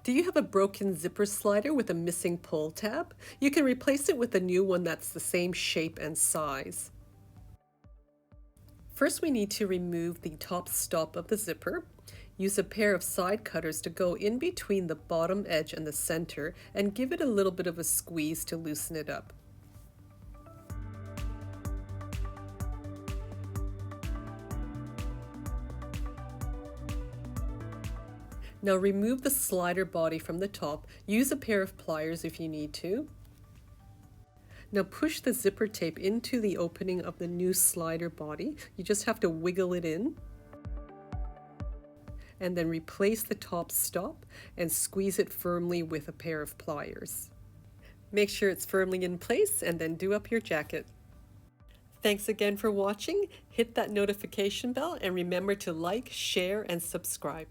Do you have a broken zipper slider with a missing pull tab? You can replace it with a new one that's the same shape and size. First, we need to remove the top stop of the zipper. Use a pair of side cutters to go in between the bottom edge and the center and give it a little bit of a squeeze to loosen it up. Now remove the slider body from the top. Use a pair of pliers if you need to. Now push the zipper tape into the opening of the new slider body. You just have to wiggle it in. And then replace the top stop and squeeze it firmly with a pair of pliers. Make sure it's firmly in place and then do up your jacket. Thanks again for watching. Hit that notification bell and remember to like, share, and subscribe.